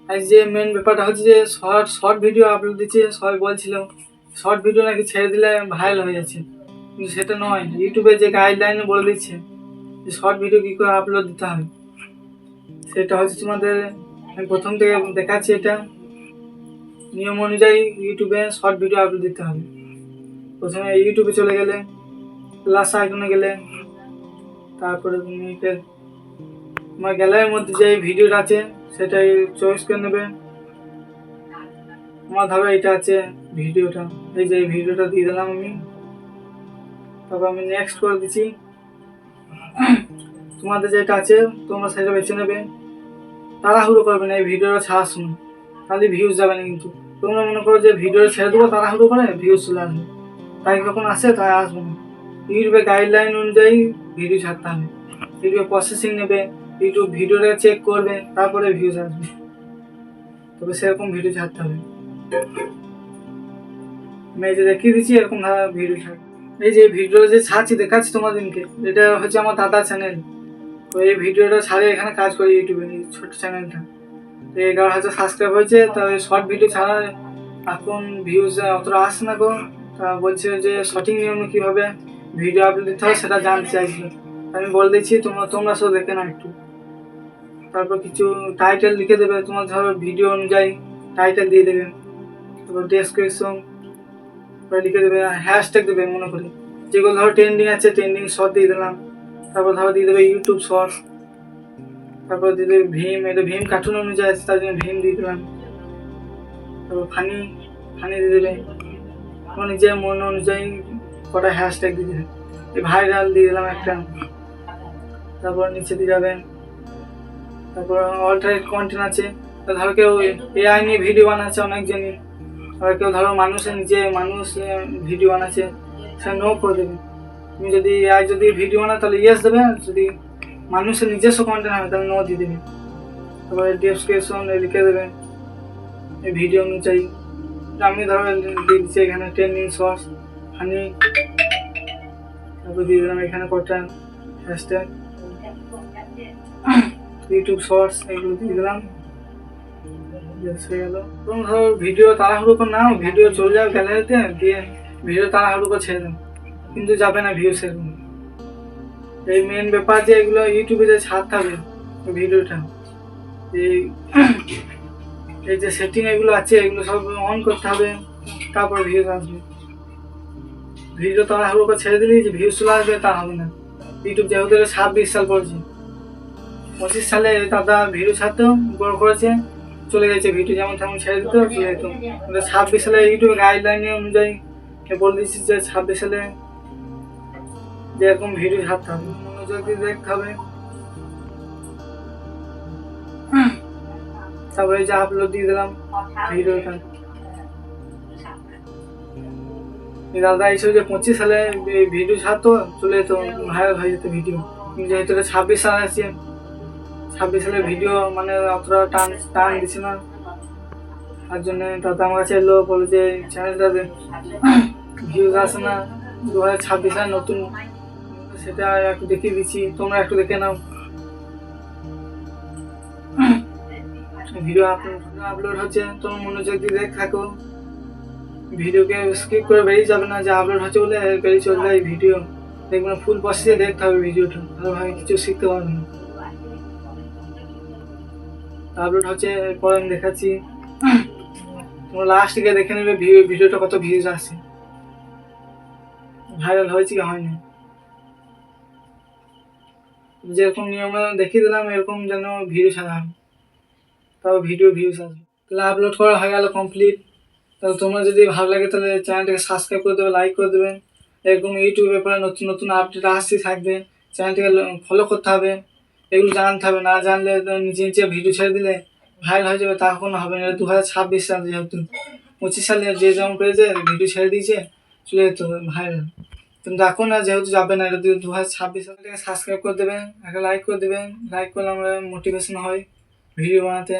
আর যে মেন ব্যাপারটা হচ্ছে যে শর্ট ভিডিও আপলোড দিচ্ছে, সবাই বলছিল শর্ট ভিডিও নাকি ছেড়ে দিলে ভাইরাল হয়ে যাচ্ছে, কিন্তু সেটা নয়। ইউটিউবে যে গাইডলাইনে বলে দিচ্ছে যে শর্ট ভিডিও কী করে আপলোড দিতে হবে, সেটা হচ্ছে তোমাদের আমি প্রথম থেকে দেখাচ্ছি। এটা নিয়ম অনুযায়ী ইউটিউবে শর্ট ভিডিও আপলোড দিতে হবে। প্রথমে ইউটিউবে চলে গেলে প্লাস আইকনে গেলে, তারপরে তুমি তোমার গ্যালারির মধ্যে যে ভিডিওটা আছে সেটাই চয়েস করে নেবে। আমার ধরো এটা আছে ভিডিওটা, এই যে ভিডিওটা দিয়ে দিলাম আমি, তারপর আমি নেক্সট করে দিচ্ছি। তোমাদের যেটা আছে তোমরা সেটা বেছে নেবে, তাড়াহুড়ো করবে না এই ভিডিওটা ছাড়ার সময়, তাহলে ভিউজ যাবে না। কিন্তু তোমরা মনে করো যে ভিডিওটা ছেড়ে দেবো তাড়াহুড়ো করে, ভিউজ চলে আসবে, তাই যখন আসে তাই আসবে না। ইউটিউবের গাইডলাইন অনুযায়ী ভিডিও ছাড়তে হবে। ইউটিউবে প্রসেসিং নেবে, ইউটিউব ভিডিওটা চেক করবে, তারপরে ভিউজ আসবে, তবে সেরকম ভিডিও ছাড়তে হবে। আমি এই যে দেখিয়ে দিচ্ছি এরকম ভাবে ভিডিও ছাড়। এই যে ভিডিও যে ছাড়ছি দেখাচ্ছি তোমাদেরকে, এটা হচ্ছে আমার দাদার চ্যানেল। তো এই ভিডিওটা ছাড়ে এখানে কাজ করি ইউটিউবে, এই ছোট্ট চ্যানেলটা। তো 11,000 সাবস্ক্রাইব হয়েছে, তবে শর্ট ভিডিও ছাড়া এখন ভিউজ অতটা আসছে না গো। তা বলছে যে সঠিক নিয়মে কীভাবে ভিডিও আপলোড দিতে হয় সেটা জানতে চাইছিল। আমি বলে দিচ্ছি, তোমরা সব দেখে না একটু। তারপর কিছু টাইটেল লিখে দেবে, তোমার ধরো ভিডিও অনুযায়ী টাইটেল দিয়ে দেবে। তারপর ডেসক্রিপশন লিখে দেবে, হ্যাশট্যাগ দেবে মনে করি, যেগুলো ধরো ট্রেন্ডিং আছে ট্রেন্ডিং শর্ট দিয়ে দিলাম। তারপর ধরো দিয়ে দেবে ইউটিউব শর্টস, তারপর দিয়ে দেবে ভীম, এটা ভীম কার্টুন অনুযায়ী আছে তার জন্য ভীম দিয়ে দিলাম। তারপর ফানি দিয়ে দেবে, মানে যে মন অনুযায়ী কটা হ্যাশট্যাগ দিয়ে দেবে। এই ভাইরাল দিয়ে দিলাম একটা। তারপর নিচে দিয়ে যাবে, তারপর অল্টারনেট কন্টেন্ট আছে, ধরো কেউ এআই নিয়ে ভিডিও বানাচ্ছে অনেকজনই, আর কেউ ধরো মানুষ ভিডিও বানাচ্ছে, সে নো করে দেবে। তুমি যদি এআই যদি ভিডিও বানাও তাহলে ইয়েস দেবে, যদি মানুষের নিজস্ব কন্টেন্ট হবে তাহলে নো দিয়ে দেবে। তারপরে ডেসক্রিপশন লিখে দেবে এই ভিডিও অনুযায়ী। আমি ধরো দিয়ে দিচ্ছি এখানে ট্রেন্ডিং শর্টস ফানি, তারপর দিয়ে দিলাম এখানে কটা হ্যাশট্যাগ ইউটিউব শর্টস, এগুলো দিয়ে দিলাম। হয়ে গেল। তুমি ধরো ভিডিও তাড়াহুড়ো করে নাও, ভিডিও চলে যাও গ্যালারিতে, দিয়ে ভিডিও তাড়াহুড়ো করে ছেড়ে দাও, কিন্তু যাবে না ভিউ সেরকম। এই মেন ব্যাপার যে এগুলো ইউটিউবে যে ছাড়তে হবে ভিডিওটা, এই যে সেটিং এগুলো আছে এগুলো সব অন করতে হবে, তারপর ভিউজ আসবে। ভিডিও তাড়াহুড়ো করে ছেড়ে দিলেই যে ভিউজ চলে আসবে তা হবে না। ইউটিউব যেহেতু 26 সাল পড়ছে, 25 সালে দাদা ভিডিও ছাড়তেও বড় করেছে, চলে গেছে ভিডিও যেমন তেমন ছেড়ে দিতে চলে যেত। 26 সালে ইউটিউব গাইডলাইন অনুযায়ী বলে দিচ্ছি যে 26 সালে যেরকম ভিডিও ছাড়তে হবে, মনোযোগ দিয়ে দেখতে হবে। তারপরে যে আপলোড দিয়ে দিলাম ভিডিওটা। দাদা এইসব যে 25 সালে ভিডিও ছাড়তো চলে যেত, ভাইরাল হয়ে যেত ভিডিও, কিন্তু যেহেতু 26 সাল আছে, 26 সালে ভিডিও মানে অতটা টান দিচ্ছে না, তার জন্য দাদা আমার কাছে এলো, বলে যে চ্যানেলটাতে ভিউজ আসে না, 2026 সালে নতুন, সেটা একটু দেখিয়ে দিচ্ছি, তোমরা একটু দেখে নাও। ভিডিও আপলোড হচ্ছে, তোমার মনোযোগ দিয়ে দেখে থাকো, ভিডিওকে স্কিপ করে বেরিয়ে যাবে না, যে আপলোড হচ্ছে বলে বেরিয়ে চলে যায় ভিডিও, দেখবে না ফুল প্রসেসে দেখতে হবে ভিডিওটা, ভাবে কিছু শিখতে পারবে না। আপলোড হচ্ছে, এরপর আমি দেখাচ্ছি, তোমরা লাস্ট দিকে দেখে নেবে ভিডিওটা কত ভিউজ আসে, ভাইরাল হয়েছে কি হয়নি। যেরকম নিয়মে দেখিয়ে দিলাম এরকম যেন ভিডিও ছাড়া হয়, তাও ভিডিও ভিউজ আসবে। তাহলে আপলোড করা হয়ে গেল কমপ্লিট। তাহলে তোমরা যদি ভালো লাগে তাহলে চ্যানেলটাকে সাবস্ক্রাইব করে দেবে, লাইক করে দেবেন। এরকম ইউটিউব ব্যাপারে নতুন নতুন আপডেট আসতেই থাকবে, চ্যানেলটাকে ফলো করতে হবে, এগুলো জানতে হবে। না জানলে নিজে নিজে ভিডিও ছেড়ে দিলে ভাইরাল হয়ে যাবে, তা কোনো হবে না। 2026 সাল, যেহেতু 25 সালে যে যেমন পেয়েছে ভিডিও ছেড়ে দিয়েছে চলে যেত ভাইরাল, কিন্তু এখন আর যেহেতু যাবে না, এটা 2026 সালে সাবস্ক্রাইব করে দেবেন, একটা লাইক করে দেবেন। লাইক করলে আমরা মোটিভেশন হয় ভিডিও বানাতে।